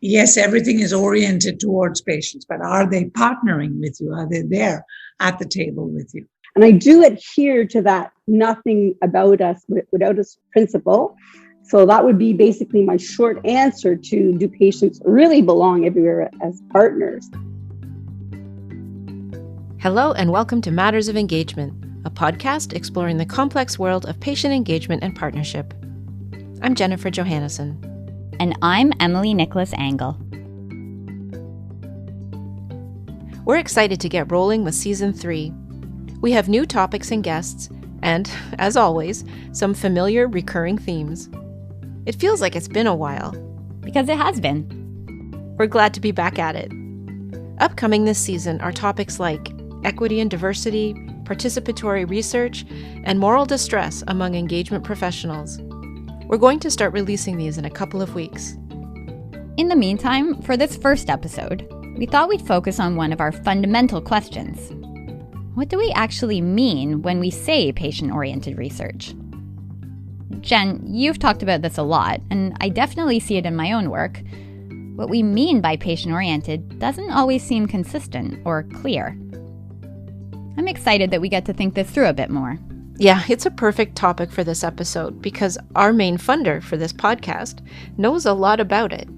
Yes, everything is oriented towards patients, but are they partnering with you? Are they there at the table with you? And I do adhere to that nothing about us without us principle. So that would be basically my short answer to, do patients really belong everywhere as partners? Hello and welcome to Matters of Engagement, a podcast exploring the complex world of patient engagement and partnership. I'm Jennifer Johannesson. And I'm Emily Nicholas Angle. We're excited to get rolling with Season 3. We have new topics and guests, and, as always, some familiar recurring themes. It feels like it's been a while. Because it has been. We're glad to be back at it. Upcoming this season are topics like equity and diversity, participatory research, and moral distress among engagement professionals. We're going to start releasing these in a couple of weeks. In the meantime, for this first episode, we thought we'd focus on one of our fundamental questions. What do we actually mean when we say patient-oriented research? Jen, you've talked about this a lot, and I definitely see it in my own work. What we mean by patient-oriented doesn't always seem consistent or clear. I'm excited that we get to think this through a bit more. Yeah, it's a perfect topic for this episode because our main funder for this podcast knows a lot about it.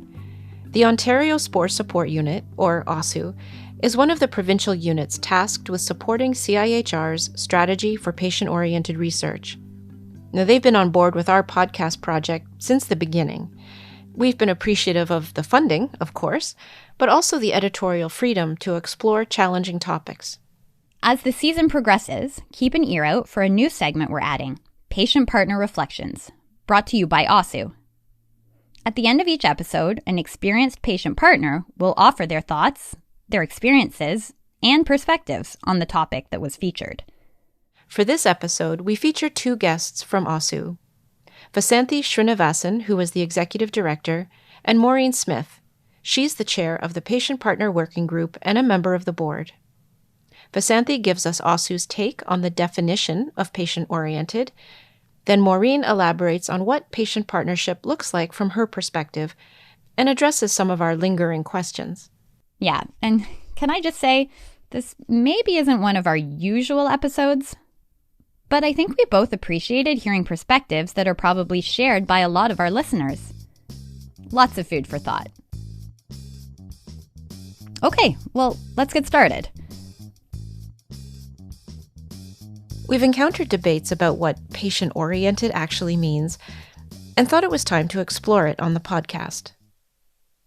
The Ontario SPOR Support Unit, or OSSU, is one of the provincial units tasked with supporting CIHR's strategy for patient-oriented research. Now, they've been on board with our podcast project since the beginning. We've been appreciative of the funding, of course, but also the editorial freedom to explore challenging topics. As the season progresses, keep an ear out for a new segment we're adding, Patient Partner Reflections, brought to you by OSSU. At the end of each episode, an experienced patient partner will offer their thoughts, their experiences, and perspectives on the topic that was featured. For this episode, we feature two guests from OSSU, Vasanthi Srinivasan, who is the executive director, and Maureen Smith. She's the chair of the Patient Partner Working Group and a member of the board. Vasanthi gives us OSSU's take on the definition of patient-oriented. Then Maureen elaborates on what patient partnership looks like from her perspective and addresses some of our lingering questions. Yeah, and can I just say, this maybe isn't one of our usual episodes, but I think we both appreciated hearing perspectives that are probably shared by a lot of our listeners. Lots of food for thought. Okay, well, let's get started. We've encountered debates about what patient-oriented actually means and thought it was time to explore it on the podcast.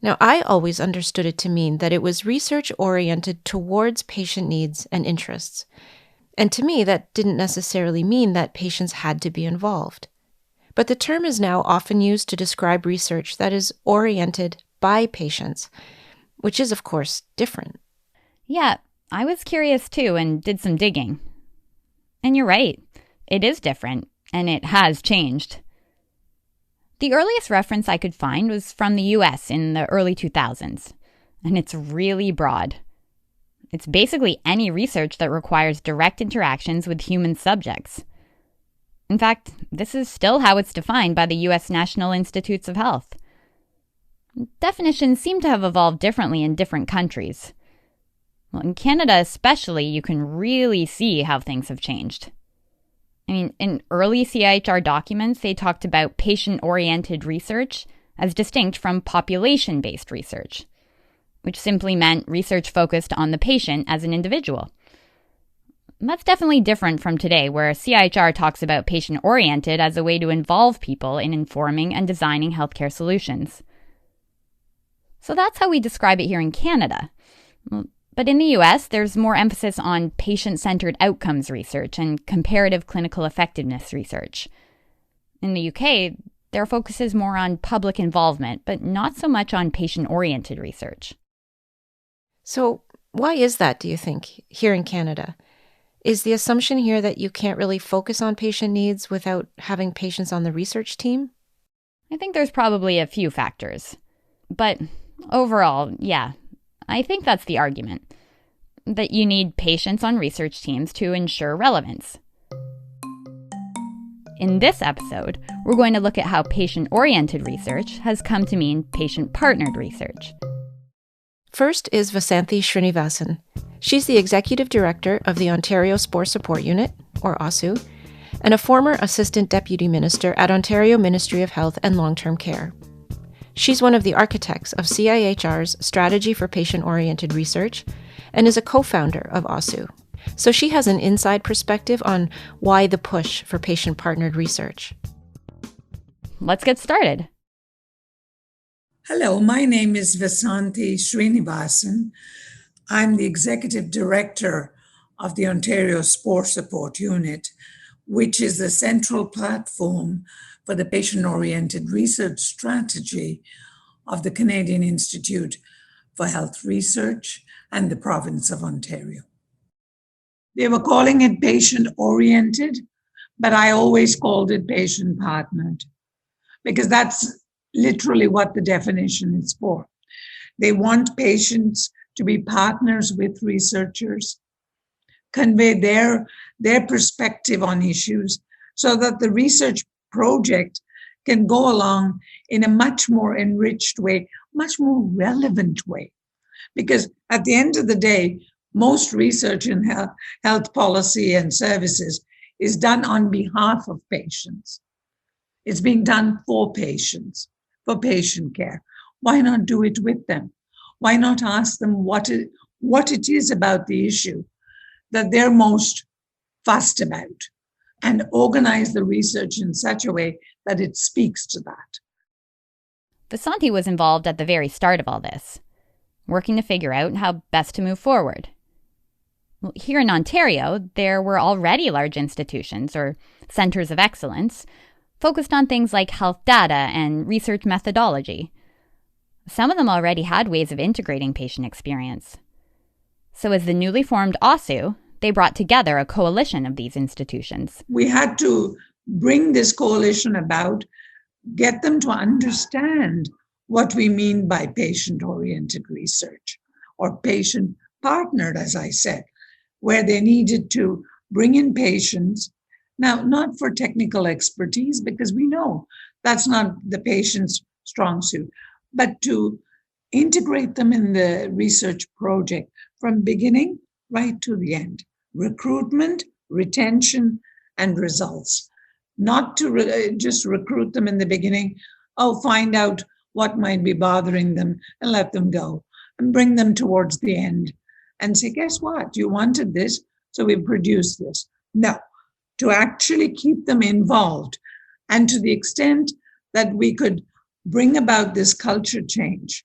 Now, I always understood it to mean that it was research oriented towards patient needs and interests. And to me, that didn't necessarily mean that patients had to be involved. But the term is now often used to describe research that is oriented by patients, which is, of course, different. Yeah, I was curious too and did some digging. And you're right, it is different, and it has changed. The earliest reference I could find was from the US in the early 2000s, and it's really broad. It's basically any research that requires direct interactions with human subjects. In fact, this is still how it's defined by the US National Institutes of Health. Definitions seem to have evolved differently in different countries. Well, in Canada especially, you can really see how things have changed. I mean, in early CIHR documents, they talked about patient-oriented research as distinct from population-based research, which simply meant research focused on the patient as an individual. That's definitely different from today, where CIHR talks about patient-oriented as a way to involve people in informing and designing healthcare solutions. So that's how we describe it here in Canada. But in the US, there's more emphasis on patient-centered outcomes research and comparative clinical effectiveness research. In the UK, their focus is more on public involvement, but not so much on patient-oriented research. So why is that, do you think, here in Canada? Is the assumption here that you can't really focus on patient needs without having patients on the research team? I think there's probably a few factors. But overall, yeah, I think that's the argument. That you need patients on research teams to ensure relevance. In this episode, we're going to look at how patient-oriented research has come to mean patient-partnered research. First is Vasanthi Srinivasan. She's the Executive Director of the Ontario SPOR Support Unit, or OSSU, and a former Assistant Deputy Minister at Ontario Ministry of Health and Long-Term Care. She's one of the architects of CIHR's Strategy for Patient-Oriented Research and is a co-founder of OSSU. So she has an inside perspective on why the push for patient-partnered research. Let's get started. Hello, my name is Vasanthi Srinivasan. I'm the Executive Director of the Ontario SPOR Support Unit, which is the central platform for the patient-oriented research strategy of the Canadian Institute for Health Research and the province of Ontario. They were calling it patient-oriented, but I always called it patient-partnered because that's literally what the definition is for. They want patients to be partners with researchers, convey their perspective on issues so that the research project can go along in a much more enriched way, much more relevant way. Because at the end of the day, most research in health policy and services is done on behalf of patients. It's being done for patients, for patient care. Why not do it with them? Why not ask them what it is about the issue that they're most fussed about and organize the research in such a way that it speaks to that? Vasanthi was involved at the very start of all this, working to figure out how best to move forward. Well, here in Ontario, there were already large institutions or centers of excellence focused on things like health data and research methodology. Some of them already had ways of integrating patient experience. So as the newly formed OSSU, they brought together a coalition of these institutions. We had to bring this coalition about, get them to understand what we mean by patient-oriented research or patient-partnered, as I said, where they needed to bring in patients. Now, not for technical expertise, because we know that's not the patient's strong suit, but to integrate them in the research project from beginning right to the end. Recruitment, retention, and results. Not to just recruit them in the beginning, find out what might be bothering them and let them go, and bring them towards the end and say, guess what? You wanted this, so we produced this. No, to actually keep them involved, and to the extent that we could bring about this culture change.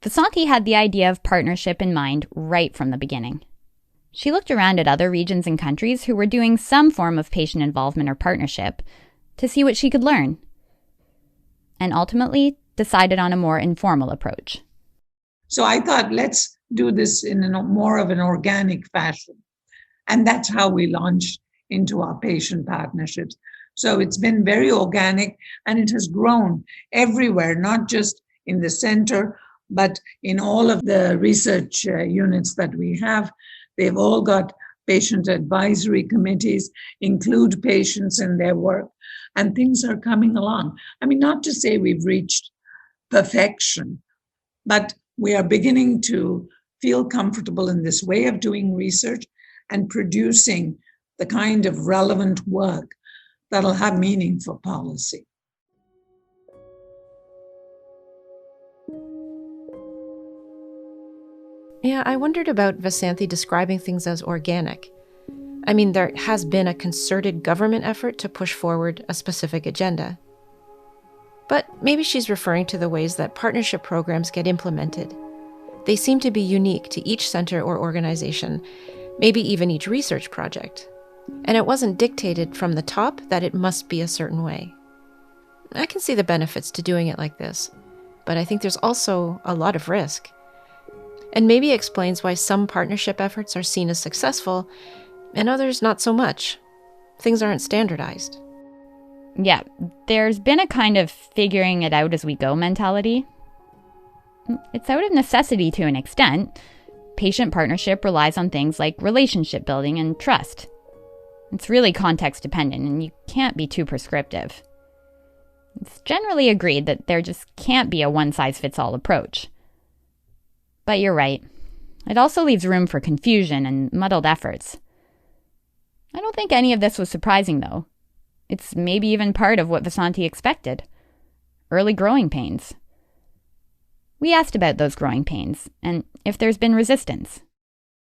Vasanthi had the idea of partnership in mind right from the beginning. She looked around at other regions and countries who were doing some form of patient involvement or partnership to see what she could learn, and ultimately decided on a more informal approach. So I thought, let's do this in more of an organic fashion. And that's how we launched into our patient partnerships. So it's been very organic, and it has grown everywhere, not just in the center, but in all of the research units that we have. They've all got patient advisory committees, include patients in their work, and things are coming along. I mean, not to say we've reached perfection, but we are beginning to feel comfortable in this way of doing research and producing the kind of relevant work that'll have meaning for policy. Yeah, I wondered about Vasanthi describing things as organic. I mean, there has been a concerted government effort to push forward a specific agenda. But maybe she's referring to the ways that partnership programs get implemented. They seem to be unique to each center or organization, maybe even each research project. And it wasn't dictated from the top that it must be a certain way. I can see the benefits to doing it like this, but I think there's also a lot of risk. And maybe explains why some partnership efforts are seen as successful and others not so much. Things aren't standardized. Yeah, there's been a kind of figuring it out as we go mentality. It's out of necessity to an extent. Patient partnership relies on things like relationship building and trust. It's really context dependent, and you can't be too prescriptive. It's generally agreed that there just can't be a one-size-fits-all approach. But you're right. It also leaves room for confusion and muddled efforts. I don't think any of this was surprising, though. It's maybe even part of what Vasanthi expected. Early growing pains. We asked about those growing pains, and if there's been resistance.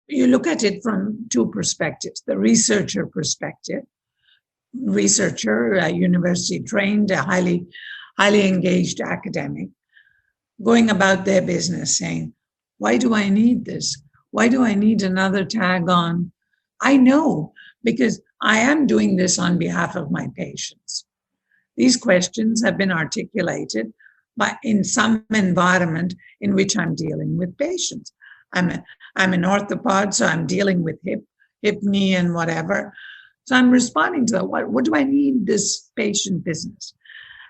You look at it from two perspectives. The researcher perspective. Researcher, university trained, a highly engaged academic, going about their business saying, why do I need this? Why do I need another tag on? I know, because I am doing this on behalf of my patients. These questions have been articulated in some environment in which I'm dealing with patients. I'm an orthopod, so I'm dealing with hip, knee, and whatever. So I'm responding to that. What do I need this patient business?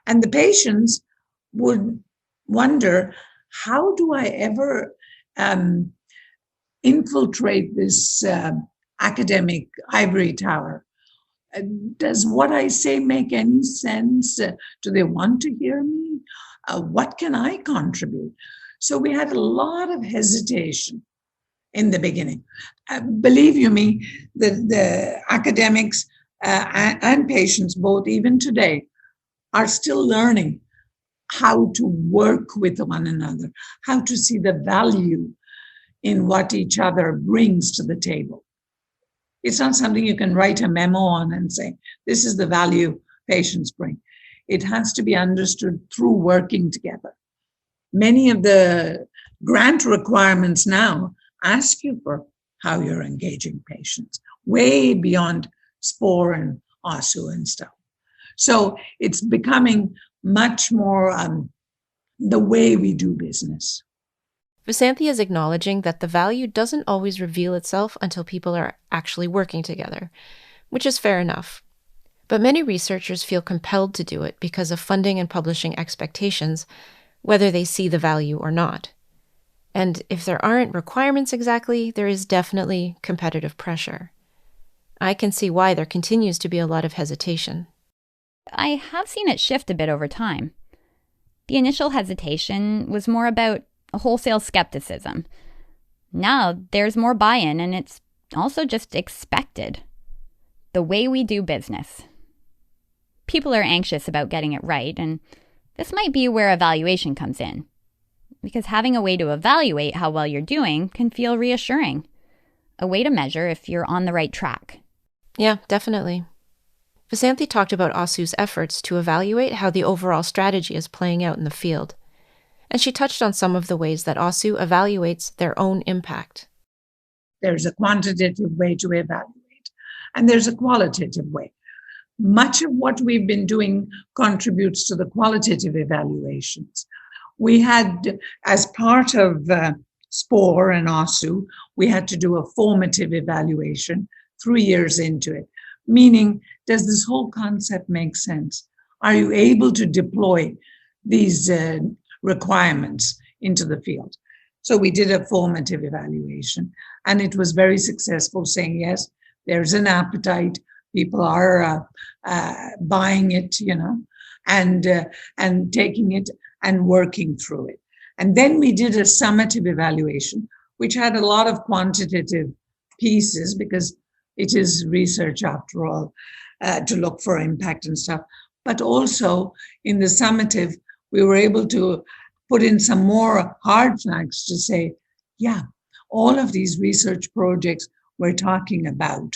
And the patients would wonder, how do I ever infiltrate this academic ivory tower? Does what I say make any sense? Do they want to hear me? What can I contribute? So we had a lot of hesitation in the beginning. Believe you me, the academics and patients, both even today, are still learning how to work with one another, how to see the value in what each other brings to the table. It's not something you can write a memo on and say, this is the value patients bring. It has to be understood through working together. Many of the grant requirements now ask you for how you're engaging patients, way beyond SPOR and OSSU and stuff. So it's becoming much more the way we do business. Vasanthi is acknowledging that the value doesn't always reveal itself until people are actually working together, which is fair enough. But many researchers feel compelled to do it because of funding and publishing expectations, whether they see the value or not. And if there aren't requirements exactly, there is definitely competitive pressure. I can see why there continues to be a lot of hesitation. I have seen it shift a bit over time. The initial hesitation was more about a wholesale skepticism. Now there's more buy-in, and it's also just expected. The way we do business. People are anxious about getting it right, and this might be where evaluation comes in. Because having a way to evaluate how well you're doing can feel reassuring. A way to measure if you're on the right track. Yeah, definitely. Vasanthi talked about OSSU's efforts to evaluate how the overall strategy is playing out in the field. And she touched on some of the ways that OSSU evaluates their own impact. There's a quantitative way to evaluate, and there's a qualitative way. Much of what we've been doing contributes to the qualitative evaluations. We had, as part of SPOR and OSSU, we had to do a formative evaluation 3 years into it, meaning, does this whole concept make sense? Are you able to deploy these requirements into the field? So we did a formative evaluation, and it was very successful, saying, yes, there's an appetite, people are buying it, and taking it and working through it. And then we did a summative evaluation, which had a lot of quantitative pieces, because it is research after all, to look for impact and stuff. But also in the summative, we were able to put in some more hard facts to say, yeah, all of these research projects we're talking about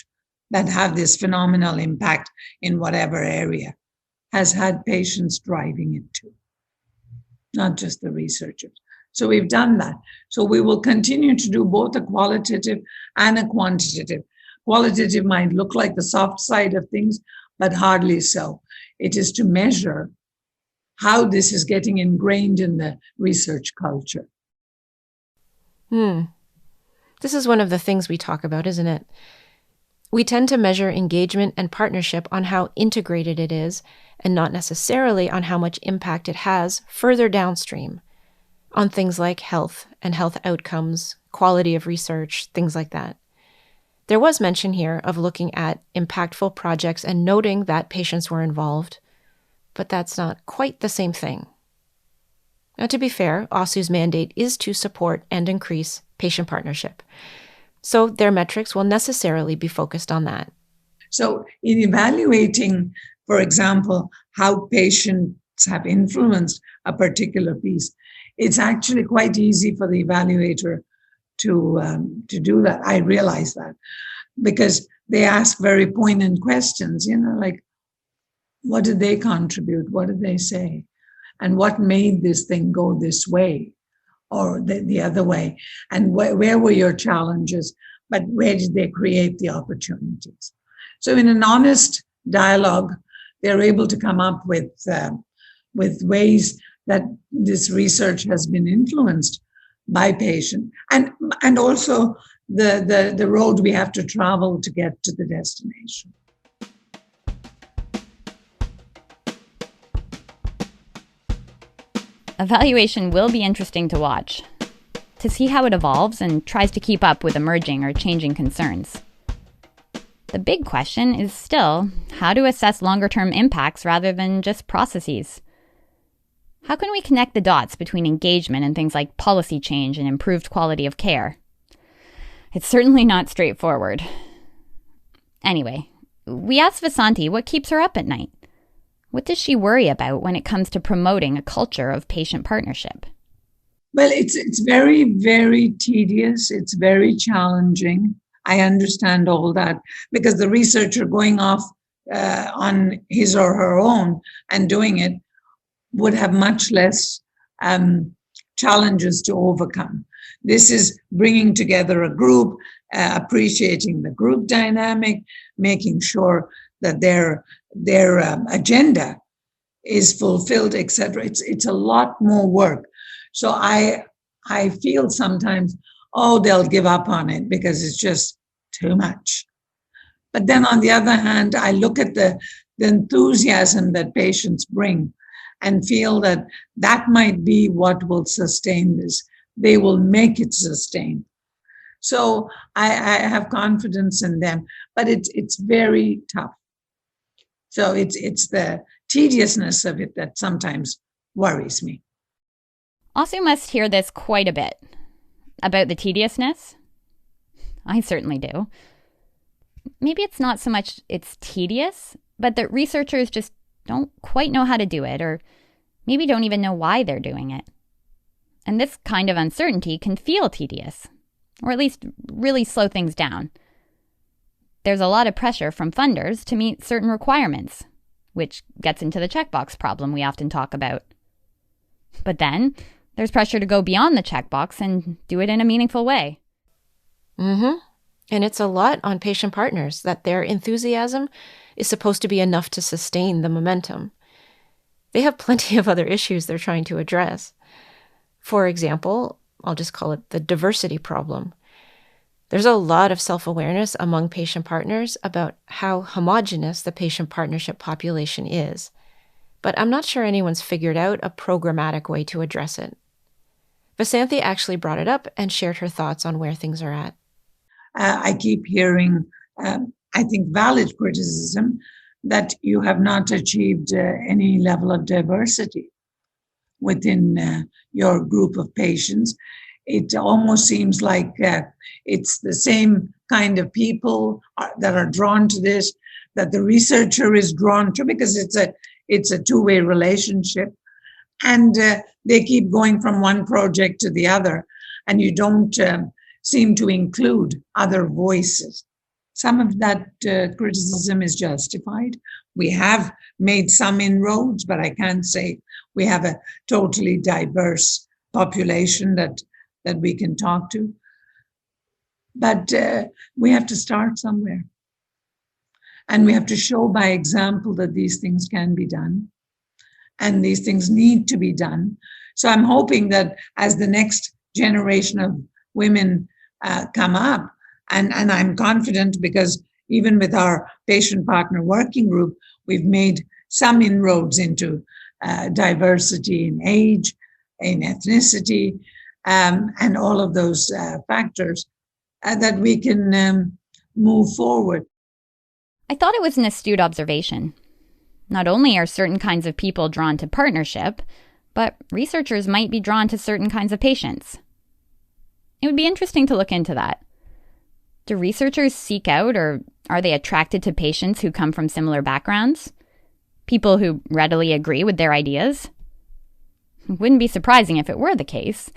that have this phenomenal impact in whatever area has had patients driving it too, not just the researchers. So we've done that. So we will continue to do both a qualitative and a quantitative. Qualitative might look like the soft side of things, but hardly so. It is to measure how this is getting ingrained in the research culture. This is one of the things we talk about, isn't it? We tend to measure engagement and partnership on how integrated it is, and not necessarily on how much impact it has further downstream, on things like health and health outcomes, quality of research, things like that. There was mention here of looking at impactful projects and noting that patients were involved, but that's not quite the same thing. Now, to be fair, OSSU's mandate is to support and increase patient partnership, so their metrics will necessarily be focused on that. So in evaluating, for example, how patients have influenced a particular piece, it's actually quite easy for the evaluator to do that. I realize that because they ask very poignant questions, like, what did they contribute? What did they say? And what made this thing go this way or the other way? And where were your challenges? But where did they create the opportunities? So in an honest dialogue, they're able to come up with ways that this research has been influenced by patient and also the road we have to travel to get to the destination. Evaluation will be interesting to watch, to see how it evolves and tries to keep up with emerging or changing concerns. The big question is still how to assess longer-term impacts rather than just processes. How can we connect the dots between engagement and things like policy change and improved quality of care? It's certainly not straightforward. Anyway, we asked Vasanthi what keeps her up at night. What does she worry about when it comes to promoting a culture of patient partnership? Well, it's very, very tedious. It's very challenging. I understand all that because the researcher going off on his or her own and doing it would have much less challenges to overcome. This is bringing together a group, appreciating the group dynamic, making sure that their agenda is fulfilled, etc. It's a lot more work. So I feel sometimes, they'll give up on it because it's just too much. But then on the other hand, I look at the enthusiasm that patients bring and feel that might be what will sustain this. They will make it sustain. So I have confidence in them, but it's very tough. So it's the tediousness of it that sometimes worries me. OSSU must hear this quite a bit. About the tediousness? I certainly do. Maybe it's not so much it's tedious, but that researchers just don't quite know how to do it, or maybe don't even know why they're doing it. And this kind of uncertainty can feel tedious, or at least really slow things down. There's a lot of pressure from funders to meet certain requirements, which gets into the checkbox problem we often talk about. But then there's pressure to go beyond the checkbox and do it in a meaningful way. Mm-hmm. And it's a lot on patient partners that their enthusiasm is supposed to be enough to sustain the momentum. They have plenty of other issues they're trying to address. For example, I'll just call it the diversity problem. There's a lot of self-awareness among patient partners about how homogeneous the patient partnership population is, but I'm not sure anyone's figured out a programmatic way to address it. Vasanthi actually brought it up and shared her thoughts on where things are at. I keep hearing, I think, valid criticism that you have not achieved any level of diversity within your group of patients. It almost seems like it's the same kind of people that are drawn to this, that the researcher is drawn to, because it's a two-way relationship. And they keep going from one project to the other, and you don't seem to include other voices. Some of that criticism is justified. We have made some inroads, but I can't say we have a totally diverse population that we can talk to. But we have to start somewhere. And we have to show by example that these things can be done. And these things need to be done. So I'm hoping that as the next generation of women come up, and I'm confident because even with our patient partner working group, we've made some inroads into diversity in age, in ethnicity, and all of those factors, that we can move forward. I thought it was an astute observation. Not only are certain kinds of people drawn to partnership, but researchers might be drawn to certain kinds of patients. It would be interesting to look into that. Do researchers seek out, or are they attracted to patients who come from similar backgrounds? People who readily agree with their ideas? It wouldn't be surprising if it were the case.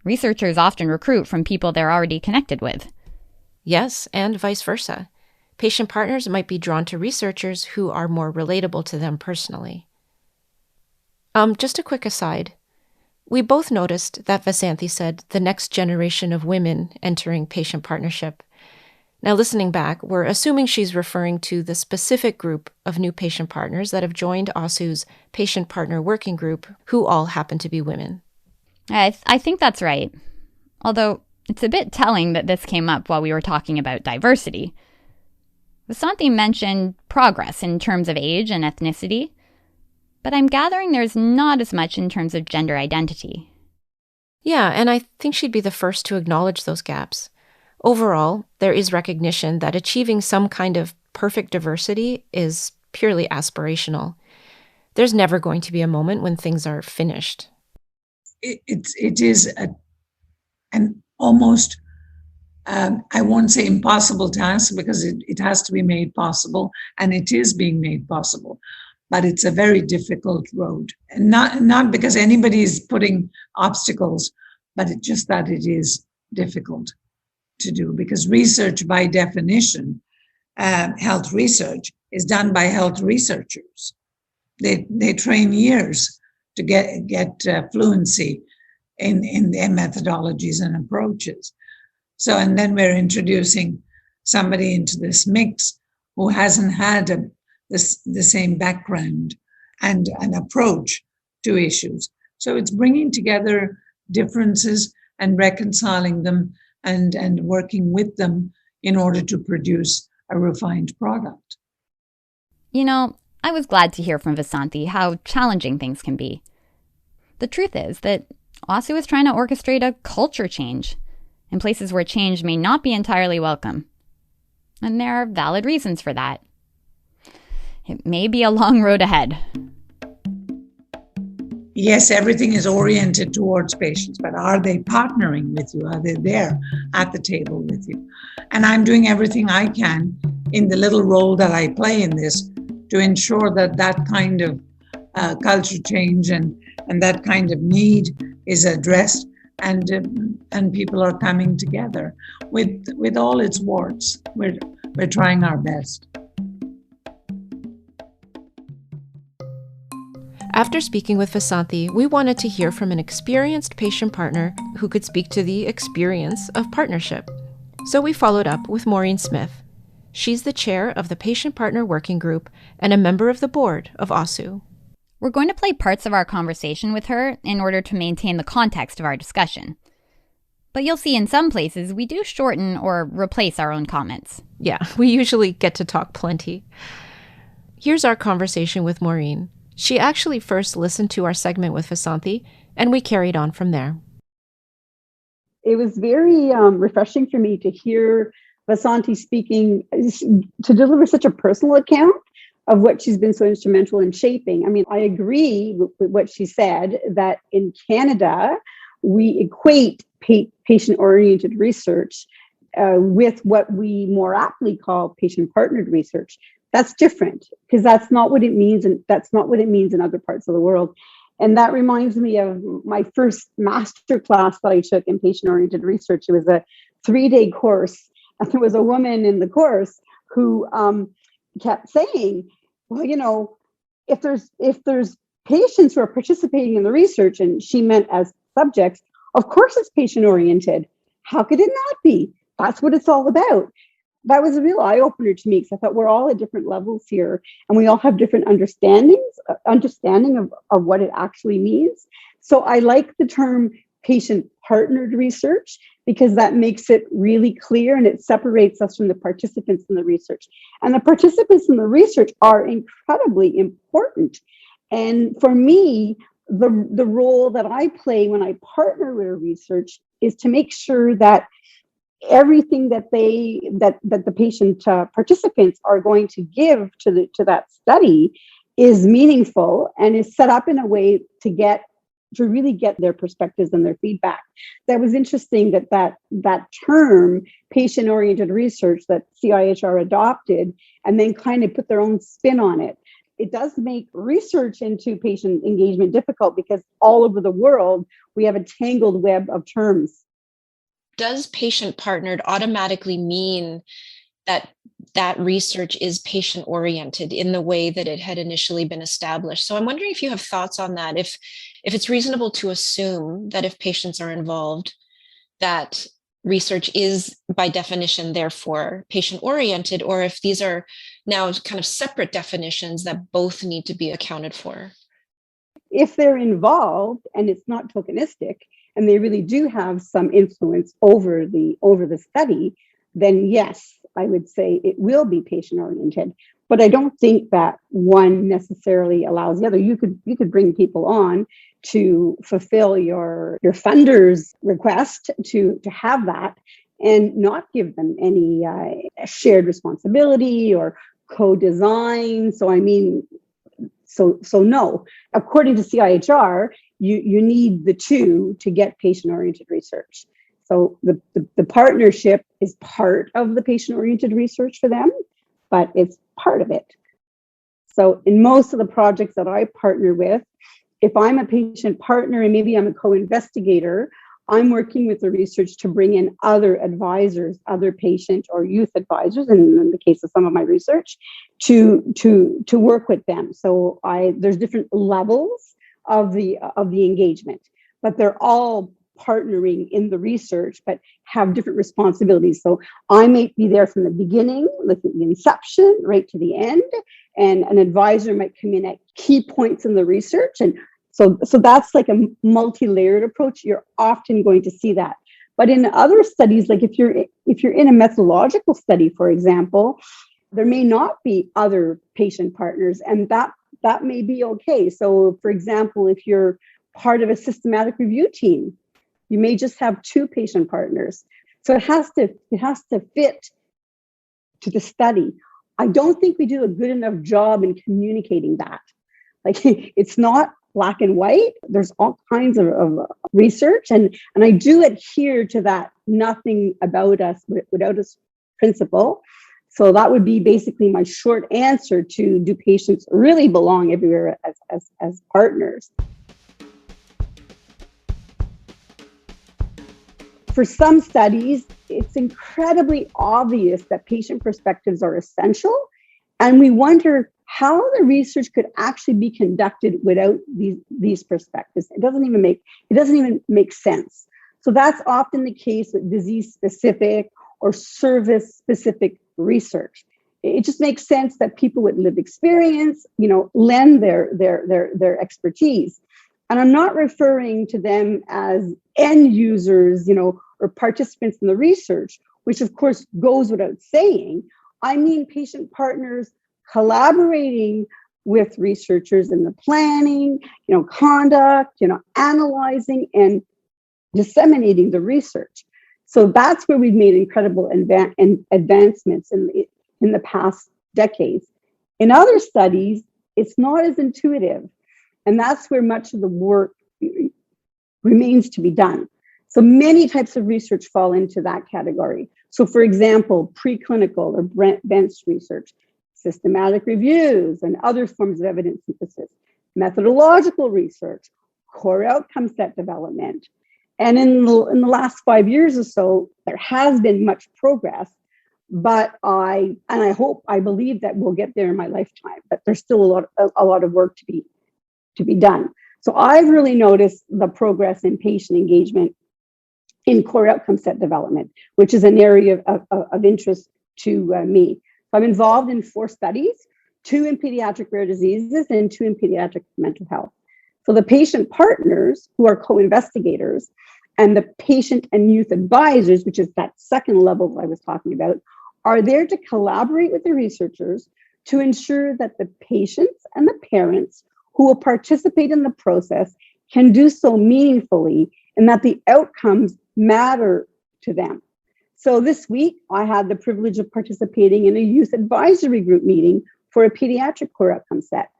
Researchers often recruit from people they're already connected with. Yes, and vice versa. Patient partners might be drawn to researchers who are more relatable to them personally. Just a quick aside. We both noticed that Vasanthi said the next generation of women entering patient partnership. Now, listening back, we're assuming she's referring to the specific group of new patient partners that have joined OSSU's Patient Partner Working Group, who all happen to be women. I think that's right. Although, it's a bit telling that this came up while we were talking about diversity. Vasanthi mentioned progress in terms of age and ethnicity, but I'm gathering there's not as much in terms of gender identity. Yeah, and I think she'd be the first to acknowledge those gaps. Overall, there is recognition that achieving some kind of perfect diversity is purely aspirational. There's never going to be a moment when things are finished. It is an almost, I won't say impossible task, because it has to be made possible, and it is being made possible. But it's a very difficult road. And not because anybody is putting obstacles, but it's just that it is difficult to do, because research by definition, health research, is done by health researchers. They train years to get fluency in their methodologies and approaches. So, and then we're introducing somebody into this mix who hasn't had the same background and an approach to issues. So it's bringing together differences and reconciling them and working with them in order to produce a refined product. You know, I was glad to hear from Vasanthi how challenging things can be. The truth is that OSSU is trying to orchestrate a culture change in places where change may not be entirely welcome. And there are valid reasons for that. It may be a long road ahead. Yes, everything is oriented towards patients, but are they partnering with you? Are they there at the table with you? And I'm doing everything I can in the little role that I play in this to ensure that that kind of culture change and that kind of need is addressed, and people are coming together with all its warts. We're trying our best. After speaking with Vasanthi, we wanted to hear from an experienced patient partner who could speak to the experience of partnership. So we followed up with Maureen Smith. She's the chair of the Patient Partner Working Group and a member of the board of OSSU. We're going to play parts of our conversation with her in order to maintain the context of our discussion. But you'll see in some places we do shorten or replace our own comments. Yeah, we usually get to talk plenty. Here's our conversation with Maureen. She actually first listened to our segment with Vasanthi, and we carried on from there. It was very refreshing for me to hear Vasanthi speaking, to deliver such a personal account of what she's been so instrumental in shaping. I mean, I agree with what she said, that in Canada, we equate patient-oriented research with what we more aptly call patient-partnered research. That's different, because that's not what it means, and that's not what it means in other parts of the world. And that reminds me of my first master class that I took in patient-oriented research. It was a 3-day course, and there was a woman in the course who kept saying, well, you know, if there's patients who are participating in the research, and she meant as subjects, of course it's patient-oriented. How could it not be? That's what it's all about. That was a real eye-opener to me, because I thought we're all at different levels here, and we all have different understanding of what it actually means. So I like the term patient-partnered research, because that makes it really clear, and it separates us from the participants in the research. And the participants in the research are incredibly important. And for me, the role that I play when I partner with research is to make sure that everything that the patient participants are going to give to that study is meaningful and is set up in a way to really get their perspectives and their feedback. That was interesting that term, patient-oriented research, that CIHR adopted and then kind of put their own spin on it. It does make research into patient engagement difficult because all over the world, we have a tangled web of terms. Does patient-partnered automatically mean that research is patient-oriented in the way that it had initially been established? So I'm wondering if you have thoughts on that, if it's reasonable to assume that if patients are involved, that research is by definition therefore patient-oriented, or if these are now kind of separate definitions that both need to be accounted for. If they're involved and it's not tokenistic and they really do have some influence over the study, then yes, I would say it will be patient-oriented. But I don't think that one necessarily allows the other. You could bring people on to fulfill your funder's request to have that and not give them any shared responsibility or co-design. So no, according to CIHR, you need the two to get patient-oriented research. So the partnership is part of the patient-oriented research for them, but it's part of it. So in most of the projects that I partner with, if I'm a patient partner and maybe I'm a co-investigator, I'm working with the research to bring in other advisors, other patient or youth advisors, and in the case of some of my research, to work with them. So there's different levels of the engagement, but they're all partnering in the research, but have different responsibilities. So I might be there from the beginning, like the inception, right to the end, and an advisor might come in at key points in the research. And so that's like a multi-layered approach. You're often going to see that. But in other studies, like if you're in a methodological study, for example, there may not be other patient partners, and that may be okay. So for example, if you're part of a systematic review team, you may just have two patient partners. So it has to fit to the study. I don't think we do a good enough job in communicating that. Like, it's not black and white. There's all kinds of research, and I do adhere to that nothing about us without us principle. So that would be basically my short answer to, do patients really belong everywhere as partners? For some studies, it's incredibly obvious that patient perspectives are essential, and we wonder how the research could actually be conducted without these perspectives. It doesn't even make sense. So that's often the case with disease-specific or service-specific research. It just makes sense that people with lived experience, lend their expertise. And I'm not referring to them as end users, or participants in the research, which of course goes without saying. I mean patient partners collaborating with researchers in the planning, conduct, analyzing and disseminating the research. So that's where we've made incredible advancements in the past decades. In other studies, it's not as intuitive. And that's where much of the work remains to be done. So many types of research fall into that category. So for example, preclinical or bench research, systematic reviews and other forms of evidence synthesis, methodological research, core outcome set development. And in the last 5 years or so, there has been much progress, but I believe that we'll get there in my lifetime, but there's still a lot of work to be done. So I've really noticed the progress in patient engagement in core outcome set development, which is an area of interest to me. So I'm involved in 4 studies, 2 in pediatric rare diseases and 2 in pediatric mental health. So the patient partners, who are co-investigators, and the patient and youth advisors, which is that second level I was talking about, are there to collaborate with the researchers to ensure that the patients and the parents who will participate in the process can do so meaningfully and that the outcomes matter to them. So this week, I had the privilege of participating in a youth advisory group meeting for a pediatric core outcome set.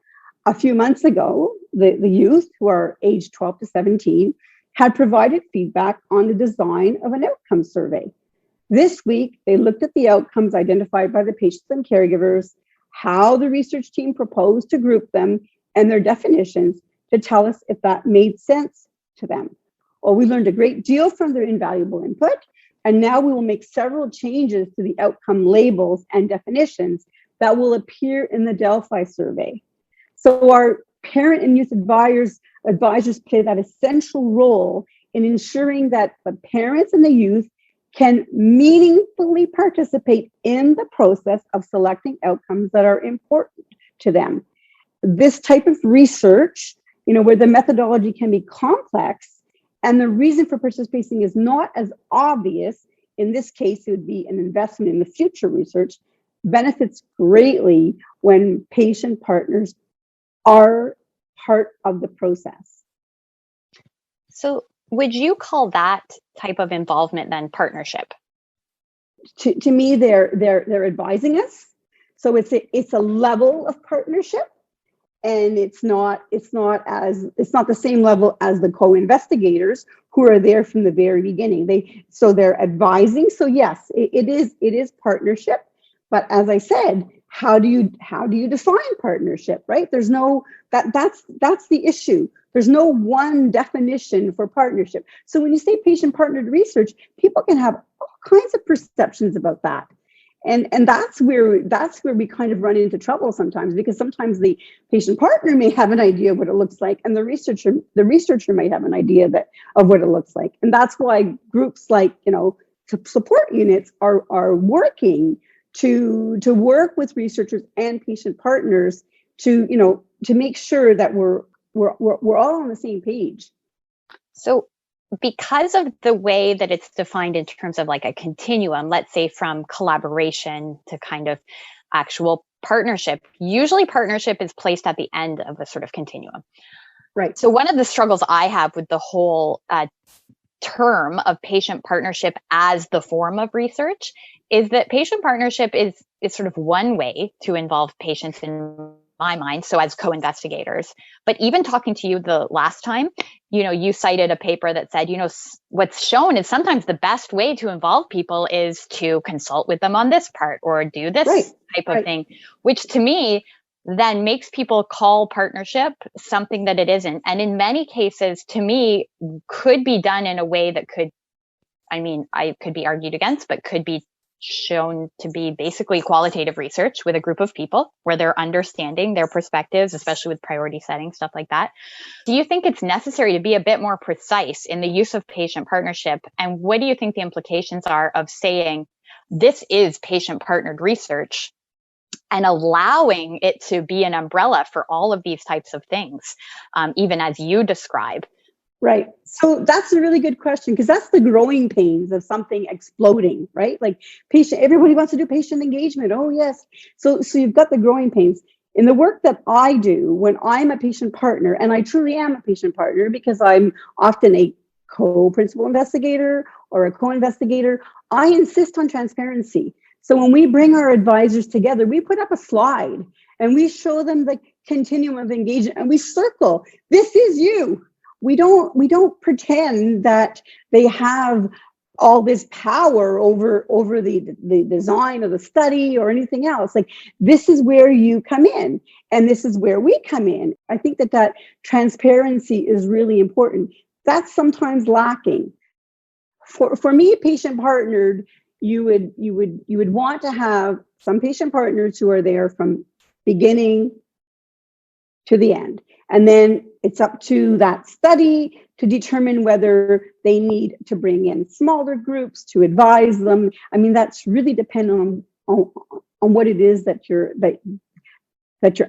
A few months ago, the youth, who are aged 12 to 17, had provided feedback on the design of an outcome survey. This week, they looked at the outcomes identified by the patients and caregivers, how the research team proposed to group them, and their definitions to tell us if that made sense to them. Well, we learned a great deal from their invaluable input, and now we will make several changes to the outcome labels and definitions that will appear in the Delphi survey. So our parent and youth advisors play that essential role in ensuring that the parents and the youth can meaningfully participate in the process of selecting outcomes that are important to them. This type of research, where the methodology can be complex and the reason for participating is not as obvious, in this case, it would be an investment in the future research, benefits greatly when patient partners are part of the process. So would you call that type of involvement then partnership? To me, they're advising us. So it's a level of partnership, and it's not the same level as the co-investigators who are there from the very beginning. They're advising. So yes, it is partnership. But as I said, how do you define partnership, right? There's no that's the issue. There's no one definition for partnership. So when you say patient-partnered research, people can have all kinds of perceptions about that. And that's where we kind of run into trouble sometimes, because sometimes the patient partner may have an idea of what it looks like, and the researcher might have an idea of what it looks like. And that's why groups like, support units are working to work with researchers and patient partners to make sure that we're all on the same page. So because of the way that it's defined in terms of like a continuum, let's say from collaboration to kind of actual partnership, usually partnership is placed at the end of a sort of continuum. Right. So one of the struggles I have with the whole term of patient partnership as the form of research is that patient partnership is sort of one way to involve patients in my mind, so as co-investigators. But even talking to you the last time, you cited a paper that said, what's shown is sometimes the best way to involve people is to consult with them on this part or do this type of thing, which to me then makes people call partnership something that it isn't. And in many cases, to me, could be done in a way that could be argued against, but could be shown to be basically qualitative research with a group of people where they're understanding their perspectives, especially with priority setting, stuff like that. Do you think it's necessary to be a bit more precise in the use of patient partnership? And what do you think the implications are of saying this is patient partnered research and allowing it to be an umbrella for all of these types of things, even as you describe? Right. So that's a really good question, because that's the growing pains of something exploding, right? Like everybody wants to do patient engagement. Oh, yes. So you've got the growing pains. In the work that I do, when I'm a patient partner, and I truly am a patient partner because I'm often a co-principal investigator or a co-investigator, I insist on transparency. So when we bring our advisors together, we put up a slide and we show them the continuum of engagement and we circle, this is you. We don't pretend that they have all this power over the design of the study or anything else. Like, this is where you come in and this is where we come in. I think that transparency is really important. That's sometimes lacking. For me, patient partnered, you would want to have some patient partners who are there from beginning to the end. And then it's up to that study to determine whether they need to bring in smaller groups to advise them. I mean, that's really dependent on what it is that you're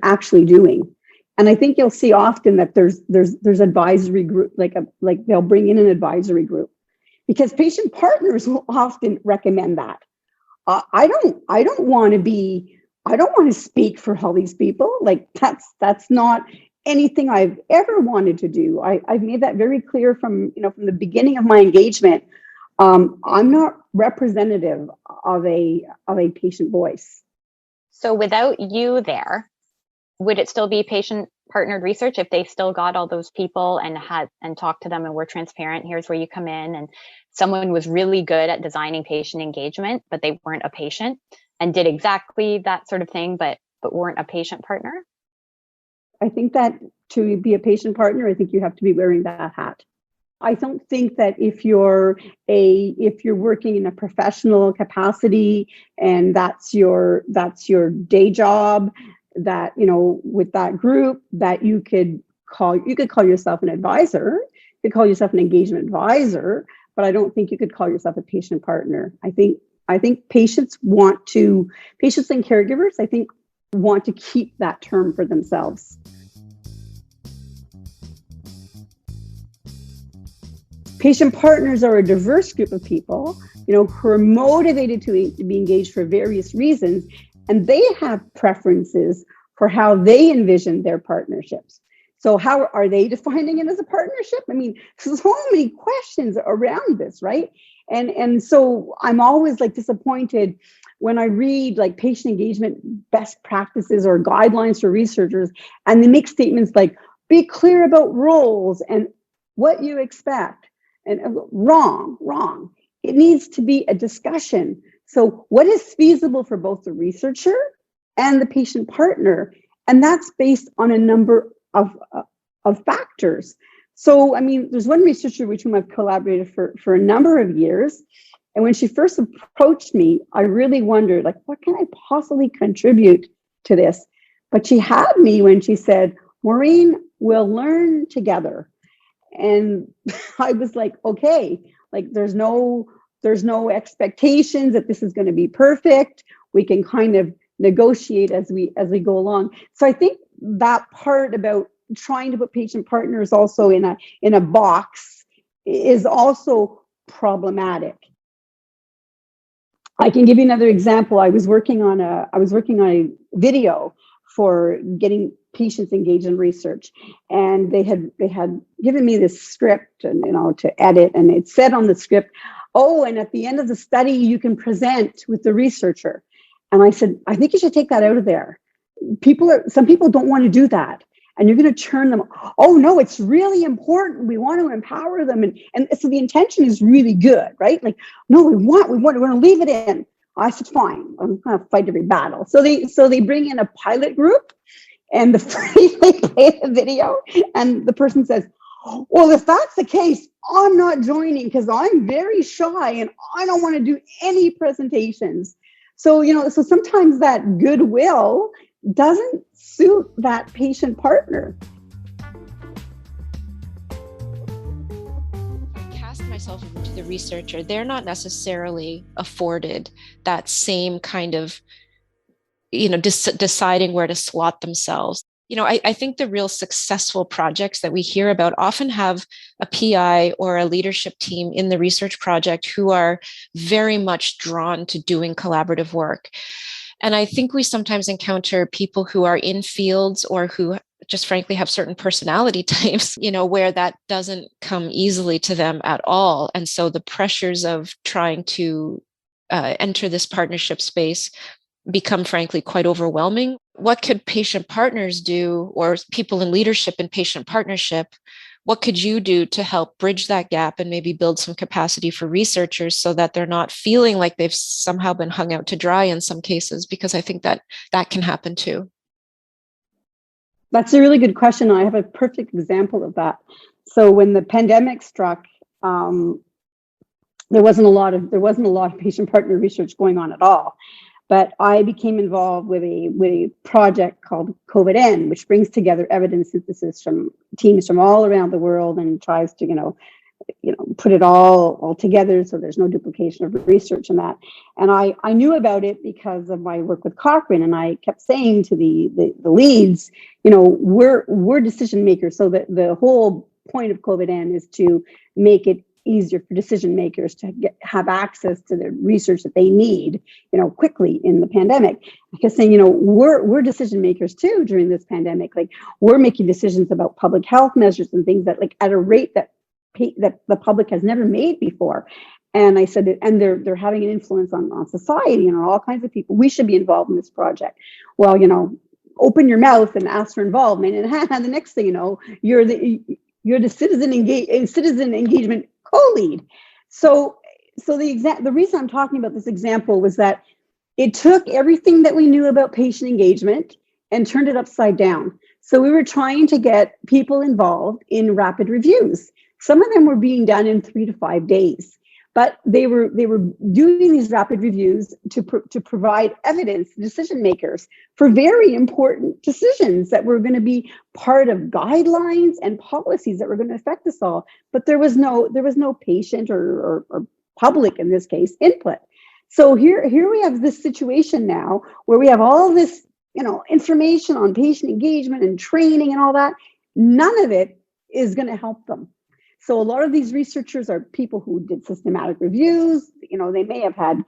actually doing. And I think you'll see often that there's advisory group, like they'll bring in an advisory group, because patient partners will often recommend that. I don't want to speak for all these people. Like, that's not anything I've ever wanted to do. I've made that very clear from the beginning of my engagement. I'm not representative of a patient voice. So without you there, would it still be patient partnered research if they still got all those people and talked to them and were transparent? Here's where you come in, and someone was really good at designing patient engagement, but they weren't a patient and did exactly that sort of thing, but weren't a patient partner? I think that to be a patient partner, I think you have to be wearing that hat. I don't think that if you're working in a professional capacity and that's your day job, that, you know, with that group, that you could call yourself an advisor, you could call yourself an engagement advisor, but I don't think you could call yourself a patient partner. I think patients and caregivers, I think, want to keep that term for themselves. Patient partners are a diverse group of people, you know, who are motivated to be engaged for various reasons, and they have preferences for how they envision their partnerships. So how are they defining it as a partnership? I mean, so many questions around this, right? And so I'm always like disappointed when I read like patient engagement best practices or guidelines for researchers, and they make statements like, be clear about roles and what you expect. And wrong. It needs to be a discussion. So what is feasible for both the researcher and the patient partner? And that's based on a number of factors. So, I mean, there's one researcher with whom I've collaborated for a number of years. And when she first approached me, I really wondered, like, what can I possibly contribute to this? But she had me when she said, Maureen, we'll learn together. And I was like, okay, like there's no expectations that this is going to be perfect. We can kind of negotiate as we go along. So I think that part about trying to put patient partners also in a box is also problematic. I can give you another example. I was working on a video for getting patients engaged in research, and they had given me this script and, you know, to edit, and it said on the script, oh, and at the end of the study you can present with the researcher. And I said, I think you should take that out of there. Some people don't want to do that, and you're going to turn them. Oh no, it's really important. We want to empower them, and so the intention is really good, right? Like, no, we want to leave it in. I said, fine, I'm going to fight every battle. So they bring in a pilot group, and they play the video, and the person says, well, if that's the case, I'm not joining because I'm very shy and I don't want to do any presentations. So, you know, so sometimes that goodwill doesn't suit that patient partner. Cast myself into the researcher, they're not necessarily afforded that same kind of, you know, deciding where to slot themselves. You know, I think the real successful projects that we hear about often have a PI or a leadership team in the research project who are very much drawn to doing collaborative work. And I think we sometimes encounter people who are in fields or who just frankly have certain personality types, you know, where that doesn't come easily to them at all. And so the pressures of trying to enter this partnership space become frankly quite overwhelming. What could patient partners do, or people in leadership in patient partnership, what could you do to help bridge that gap and maybe build some capacity for researchers so that they're not feeling like they've somehow been hung out to dry in some cases? Because I think that can happen too. That's a really good question. I have a perfect example of that. So when the pandemic struck, there wasn't a lot of patient partner research going on at all. But I became involved with a project called COVID-N, which brings together evidence synthesis from teams from all around the world and tries to, you know, put it all together so there's no duplication of research in that. And I knew about it because of my work with Cochrane, and I kept saying to the leads, you know, we're decision makers. So that the whole point of COVID-N is to make it easier for decision makers to have access to the research that they need, you know, quickly in the pandemic. Because saying, you know, we're decision makers too during this pandemic. Like, we're making decisions about public health measures and things that, like, at a rate that the public has never made before. And I said, and they're having an influence on society and on all kinds of people. We should be involved in this project. Well, open your mouth and ask for involvement, and the next thing you know, you're the citizen engagement co-lead. So the reason I'm talking about this example was that it took everything that we knew about patient engagement and turned it upside down. So we were trying to get people involved in rapid reviews. Some of them were being done in 3 to 5 days, but they were doing these rapid reviews to provide evidence to decision makers for very important decisions that were going to be part of guidelines and policies that were going to affect us all. But there was no patient or public, in this case, input. So here we have this situation now where we have all this information on patient engagement and training and all that. None of it is going to help them. So a lot of these researchers are people who did systematic reviews. They may have had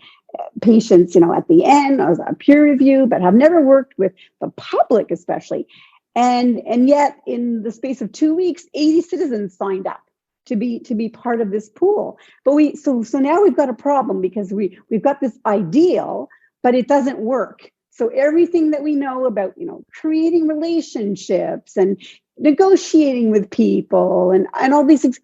patients, at the end as a peer review, but have never worked with the public, especially. And yet, in the space of 2 weeks, 80 citizens signed up to be part of this pool. But so now we've got a problem, because we've got this ideal, but it doesn't work. So everything that we know about, creating relationships and negotiating with people and all these things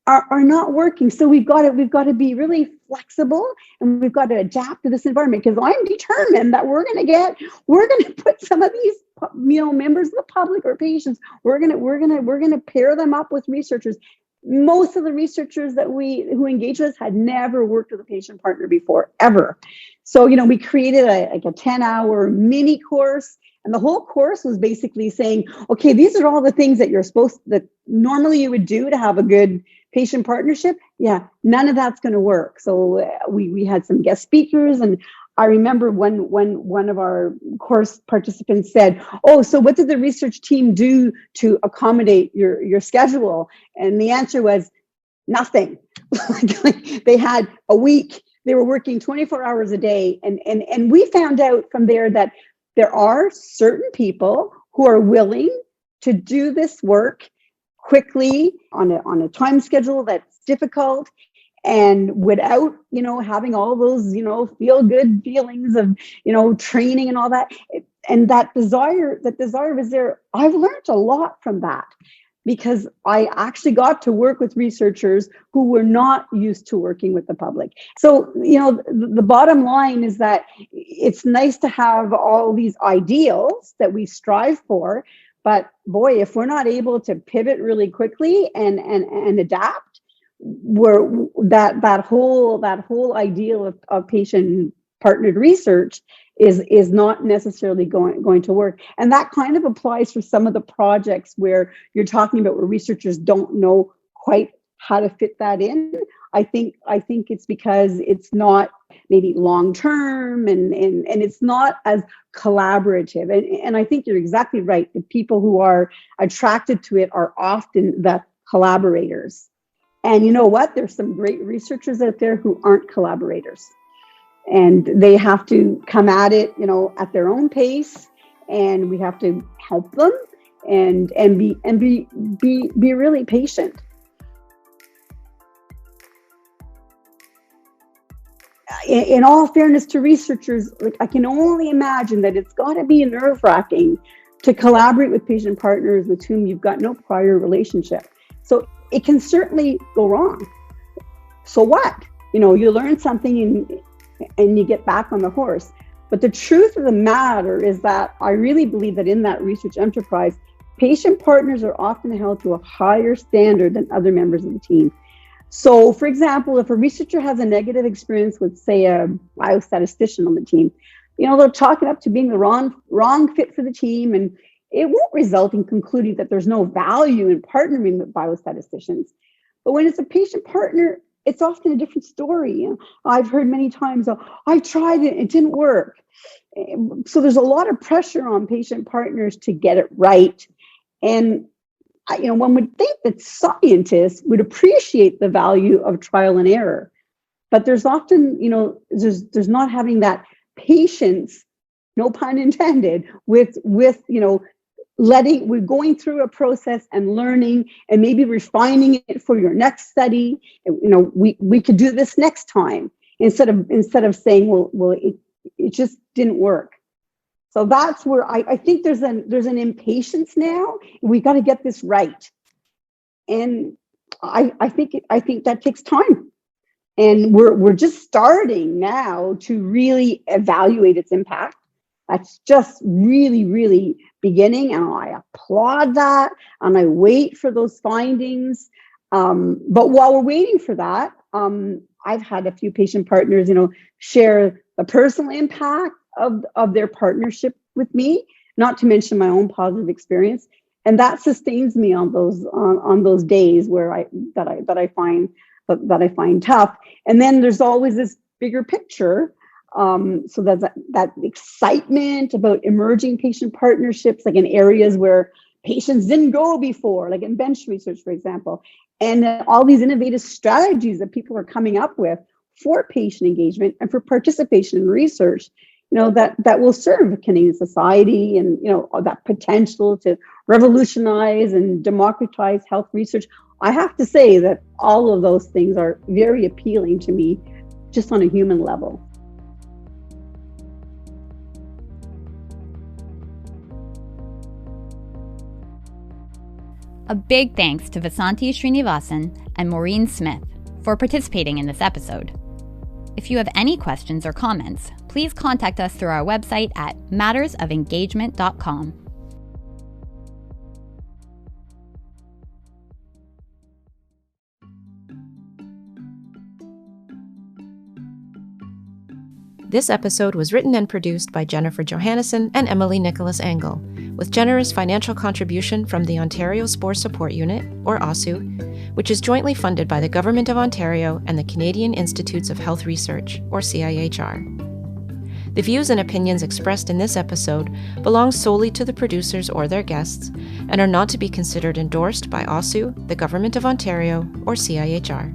are not working. So we've got to be really flexible, and we've got to adapt to this environment, because I'm determined that we're going to put some of these members of the public or patients, we're going to pair them up with researchers. Most of the researchers who engage with us had never worked with a patient partner before, ever. So, we created a 10-hour mini course, and the whole course was basically saying, okay, these are all the things that normally you would do to have a good patient partnership. Yeah, none of that's going to work. So we had some guest speakers, and I remember one of our course participants said, "Oh, so what did the research team do to accommodate your schedule?" And the answer was nothing. Like they had a week. They were working 24 hours a day, and we found out from there that there are certain people who are willing to do this work quickly on a time schedule that's difficult, and without having all those feel good feelings of training and all that. And that desire was there. I've learned a lot from that, because I actually got to work with researchers who were not used to working with the public. So, the bottom line is that it's nice to have all these ideals that we strive for, but boy, if we're not able to pivot really quickly and adapt, that whole ideal of patient partnered research is not necessarily going to work. And that kind of applies for some of the projects where you're talking about where researchers don't know quite how to fit that in. I think it's because it's not maybe long term, and it's not as collaborative. And I think you're exactly right. The people who are attracted to it are often the collaborators. And you know what? There's some great researchers out there who aren't collaborators. And they have to come at it, at their own pace, and we have to help them and be really patient. In all fairness to researchers, I can only imagine that it's got to be nerve-wracking to collaborate with patient partners with whom you've got no prior relationship. So it can certainly go wrong. So what? You learn something and you get back on the horse. But the truth of the matter is that I really believe that in that research enterprise, patient partners are often held to a higher standard than other members of the team. So, for example, if a researcher has a negative experience with, say, a biostatistician on the team, they'll chalk it up to being the wrong fit for the team, and it won't result in concluding that there's no value in partnering with biostatisticians. But when it's a patient partner, it's often a different story. I've heard many times, I tried it, it didn't work. So there's a lot of pressure on patient partners to get it right. And one would think that scientists would appreciate the value of trial and error, but there's often, there's not having that patience, no pun intended, with we're going through a process and learning and maybe refining it for your next study. We could do this next time instead of saying, well, it just didn't work. So that's where I think there's an impatience now. We got to get this right. And I think that takes time. And we're just starting now to really evaluate its impact. That's just really, really beginning, and I applaud that, and I wait for those findings. But while we're waiting for that, I've had a few patient partners, share the personal impact of their partnership with me, not to mention my own positive experience, and that sustains me on those days where I find tough. And then there's always this bigger picture. So that excitement about emerging patient partnerships, like in areas where patients didn't go before, like in bench research, for example, and all these innovative strategies that people are coming up with for patient engagement and for participation in research, that will serve Canadian society, and that potential to revolutionize and democratize health research. I have to say that all of those things are very appealing to me, just on a human level. A big thanks to Vasanthi Srinivasan and Maureen Smith for participating in this episode. If you have any questions or comments, please contact us through our website at mattersofengagement.com. This episode was written and produced by Jennifer Johannesson and Emily Nicholas Engel, with generous financial contribution from the Ontario SPOR Support Unit, or OSSU, which is jointly funded by the Government of Ontario and the Canadian Institutes of Health Research, or CIHR. The views and opinions expressed in this episode belong solely to the producers or their guests and are not to be considered endorsed by OSSU, the Government of Ontario, or CIHR.